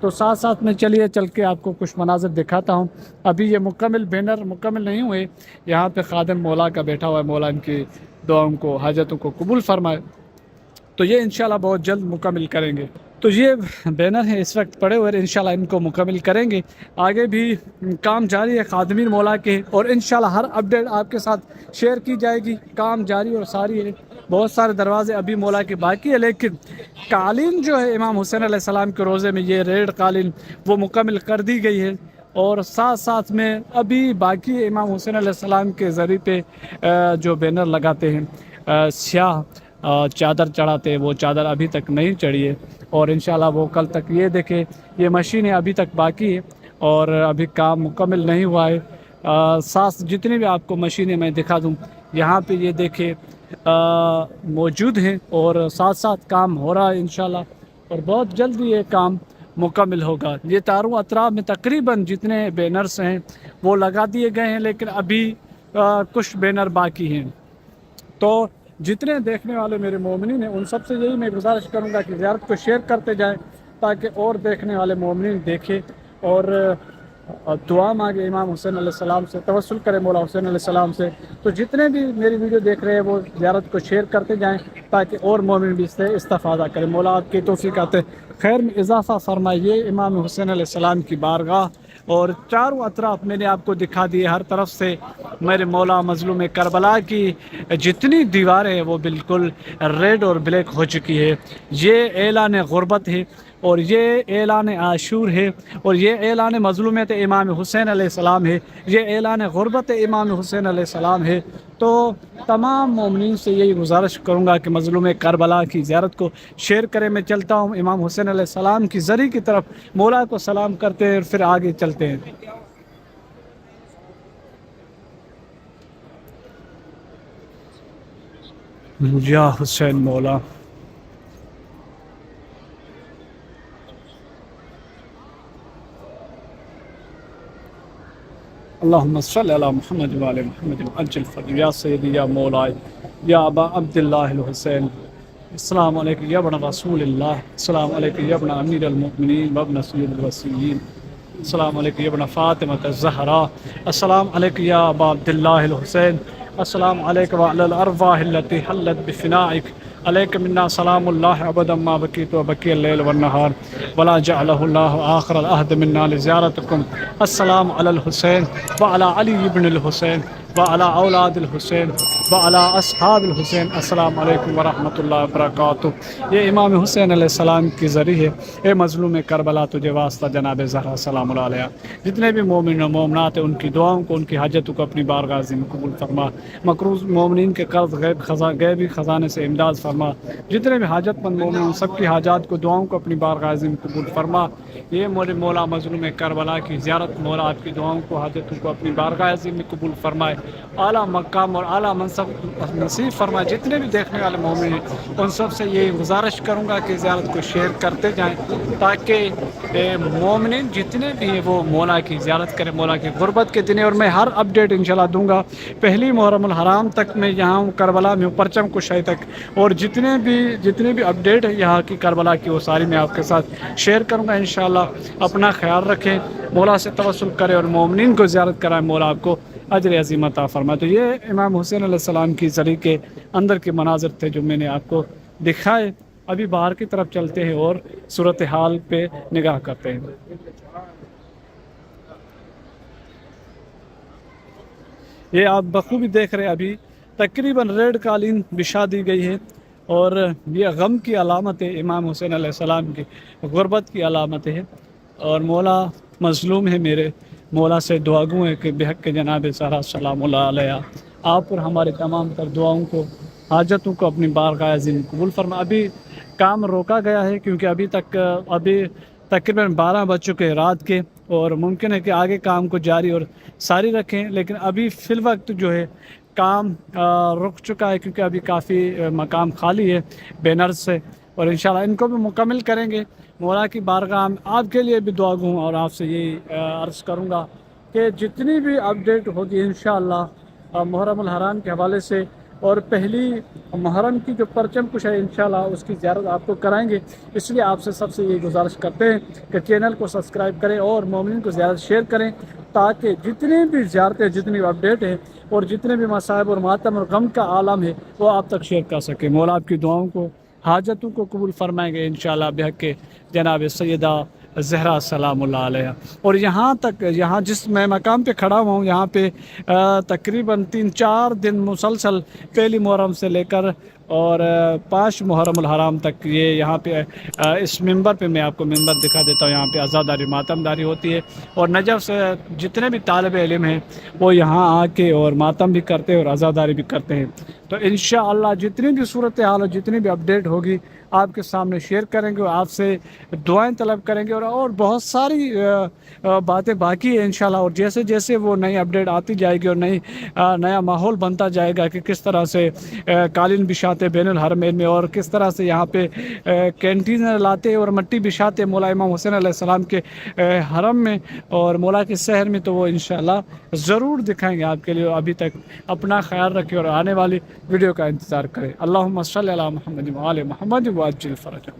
تو ساتھ ساتھ میں چلیے چل کے آپ کو کچھ مناظر دکھاتا ہوں۔ ابھی یہ مکمل بینر مکمل نہیں ہوئے، یہاں پہ خادم مولا کا بیٹھا ہوا ہے، مولا ان کی دعاؤں کو حاجتوں کو قبول فرمائے، تو یہ انشاءاللہ بہت جلد مکمل کریں گے۔ تو یہ بینر ہیں اس وقت پڑے ہوئے، انشاءاللہ ان کو مکمل کریں گے۔ آگے بھی کام جاری ہے خادمین مولا کے، اور انشاءاللہ ہر اپڈیٹ آپ کے ساتھ شیئر کی جائے گی۔ کام جاری اور ساری ہے، بہت سارے دروازے ابھی مولا کے باقی ہے، لیکن قالین جو ہے امام حسین علیہ السلام کے روزے میں یہ ریڈ قالین وہ مکمل کر دی گئی ہے، اور ساتھ ساتھ میں ابھی باقی امام حسین علیہ السلام کے ذریعے پہ جو بینر لگاتے ہیں، سیاہ چادر چڑھاتے ہیں، وہ چادر ابھی تک نہیں چڑھی ہے، اور انشاءاللہ وہ کل تک۔ یہ دیکھیں یہ مشینیں ابھی تک باقی ہے اور ابھی کام مکمل نہیں ہوا ہے۔ ساتھ جتنی بھی آپ کو مشینیں میں دکھا دوں، یہاں پہ یہ دیکھیں موجود ہیں، اور ساتھ ساتھ کام ہو رہا ہے انشاءاللہ، اور بہت جلد یہ کام مکمل ہوگا۔ یہ چاروں اطراف میں تقریباً جتنے بینرز ہیں وہ لگا دیے گئے ہیں، لیکن ابھی کچھ بینر باقی ہیں۔ تو جتنے دیکھنے والے میرے مومنین ہیں ان سب سے یہی میں گزارش کروں گا کہ زیارت کو شیئر کرتے جائیں، تاکہ اور دیکھنے والے مومنین دیکھیں اور دعا مانگے امام حسین علیہ السلام سے، توسل کرے مولا حسین علیہ السلام سے۔ تو جتنے بھی میری ویڈیو دیکھ رہے ہیں وہ زیارت کو شیئر کرتے جائیں، تاکہ اور مومن بھی اس سے استفادہ کریں۔ مولا آپ کی توفیقات خیر میں اضافہ فرمائیے۔ امام حسین علیہ السلام کی بارگاہ اور چاروں اطراف میں نے آپ کو دکھا دیے، ہر طرف سے میرے مولا مظلوم کربلا کی جتنی دیواریں ہیں وہ بالکل ریڈ اور بلیک ہو چکی ہے۔ یہ اعلان غربت ہے، اور یہ اعلان عاشور ہے، اور یہ اعلان مظلومیت امام حسین علیہ السلام ہے، یہ اعلان غربت امام حسین علیہ السلام ہے۔ تو تمام مومنین سے یہی گزارش کروں گا کہ مظلوم کربلا کی زیارت کو شیئر کریں۔ میں چلتا ہوں امام حسین علیہ السلام کی زری کی طرف، مولا کو سلام کرتے ہیں اور پھر آگے چلتے ہیں۔ یا حسین مولا، اللہم صلی علی محمد وعلی محمد عجل فرج یا سیدی یا مولائی یا ابا عبداللہ الحسین، السلام علیکم یا ابن رسول اللہ، السلام علیکم یا ابن امیر المؤمنین وابن سید الوسیین، السلام علیکم یا ابن فاطمہ الزہرا، السلام علیکم یا ابا عبداللہ الحسین، السلام علیکم وعلی الارواح التي حلت بفنائک، علیکم منا سلام اللہ ابدا ما بقیت وبقی اللیل والنہار ولا جعلہ اللہ آخر العہد منا لزیارتکم، السلام علی الحسین وعلی علی ابن الحسین وعلی اولاد الحسین وعلی اصحاب الحسین، السلام علیکم ورحمۃ اللہ وبرکاتہ۔ یہ امام حسین علیہ السلام کی ذریعے اے مظلوم کربلا تجھے واسطہ جناب زہرا سلام اللہ علیہ، جتنے بھی مومن و مومنات ہیں ان کی دعاؤں کو، ان کی حاجتوں کو اپنی بارگاہ میں قبول فرما، مقروض مومنین کے قرض غیبی خزانے سے امداد فرما، جتنے بھی حاجت مند مومن ان سب کی حاجات کو، دعاؤں کو اپنی بارگاہ میں قبول فرما۔ یہ میرے مولا مظلوم کربلا کی زیارت، مولا آپ کی دعاؤں کو، حاجتوں کو اپنی بارگاہ میں قبول فرمائے، اعلیٰ مقام اور اعلیٰ منصب نصیب فرمائے۔ جتنے بھی دیکھنے والے مومن ہیں ان سب سے یہی گزارش کروں گا کہ زیارت کو شیئر کرتے جائیں، تاکہ مومنین جتنے بھی ہیں وہ مولا کی زیارت کریں، مولا کی غربت کے دن۔ اور میں ہر اپڈیٹ انشاءاللہ دوں گا، پہلی محرم الحرام تک میں یہاں ہوں، کربلا میں ہوں، پرچم کشائی تک، اور جتنے بھی اپڈیٹ ہے یہاں کی کربلا کی وہ ساری میں آپ کے ساتھ شیئر کروں گا انشاءاللہ۔ اپنا خیال رکھیں، مولا سے توسل کریں اور مومنین کو زیارت کرائیں، مولا آپ کو اجر عظیم عطا فرمائے۔ تو یہ امام حسین علیہ السلام کی زری کے اندر کے مناظر تھے جو میں نے آپ کو دکھائے۔ ابھی باہر کی طرف چلتے ہیں اور صورتحال پہ نگاہ کرتے ہیں۔ یہ آپ بخوبی دیکھ رہے ہیں، ابھی تقریباً ریڈ قالین بچھا دی گئی ہے، اور یہ غم کی علامت ہے، امام حسین علیہ السلام کی غربت کی علامت ہے، اور مولا مظلوم ہے، میرے مولا سے دعا گو ہے کہ بحق جناب زہرا سلام اللہ علیہ آپ اور ہمارے تمام تر دعاؤں کو، حاجتوں کو اپنی بارگاہ عظیم قبول فرما۔ ابھی کام روکا گیا ہے کیونکہ ابھی تقریباً 12 بج چکے رات کے، اور ممکن ہے کہ آگے کام کو جاری اور ساری رکھیں، لیکن ابھی فی الوقت جو ہے کام رک چکا ہے، کیونکہ ابھی کافی مقام خالی ہے بینرز سے، اور انشاءاللہ ان کو بھی مکمل کریں گے۔ مولا کی بارگاہ آپ کے لیے بھی دعا گو ہوں، اور آپ سے یہی عرض کروں گا کہ جتنی بھی اپڈیٹ ہوگی انشاءاللہ محرم الحرام کے حوالے سے اور پہلی محرم کی جو پرچم کش ہے انشاءاللہ اس کی زیارت آپ کو کرائیں گے۔ اس لیے آپ سے سب سے یہ گزارش کرتے ہیں کہ چینل کو سبسکرائب کریں اور مومنین کو زیادہ شیئر کریں، تاکہ جتنی بھی زیارتیں، جتنی بھی اپڈیٹ ہیں اور جتنے بھی مصائب اور ماتم اور غم کا عالم ہے وہ آپ تک شیئر کر سکیں۔ مولا آپ کی دعاؤں کو، حاجتوں کو قبول فرمائیں گے انشاءاللہ بحق جناب سیدہ زہرا سلام اللہ علیہ۔ اور یہاں تک، یہاں جس میں مقام پہ کھڑا ہوا ہوں، یہاں پہ تقریباً 3-4 دن مسلسل پہلی محرم سے لے کر اور 5 محرم الحرام تک یہ یہاں پہ اس منبر پہ میں آپ کو منبر دکھا دیتا ہوں، یہاں پہ عزاداری ماتم داری ہوتی ہے، اور نجف سے جتنے بھی طالب علم ہیں وہ یہاں آ کے اور ماتم بھی کرتے ہیں اور عزاداری بھی کرتے ہیں۔ تو انشاءاللہ جتنی بھی صورتحال اور جتنی بھی اپڈیٹ ہوگی آپ کے سامنے شیئر کریں گے، اور آپ سے دعائیں طلب کریں گے، اور بہت ساری باتیں باقی ہیں انشاءاللہ۔ اور جیسے جیسے وہ نئی اپڈیٹ آتی جائے گی اور نیا ماحول بنتا جائے گا کہ کس طرح سے قالین بچھاتے بین الحرمین میں، اور کس طرح سے یہاں پہ کینٹین لاتے اور مٹی بچھاتے مولا امام حسین علیہ السلام کے حرم میں اور مولا کے شہر میں، تو وہ انشاءاللہ ضرور دکھائیں گے آپ کے لیے۔ ابھی تک اپنا خیال رکھیں اور آنے والی ویڈیو کا انتظار کریں۔ اللہم صلی علی محمد و آل محمد وعجل فرجہ۔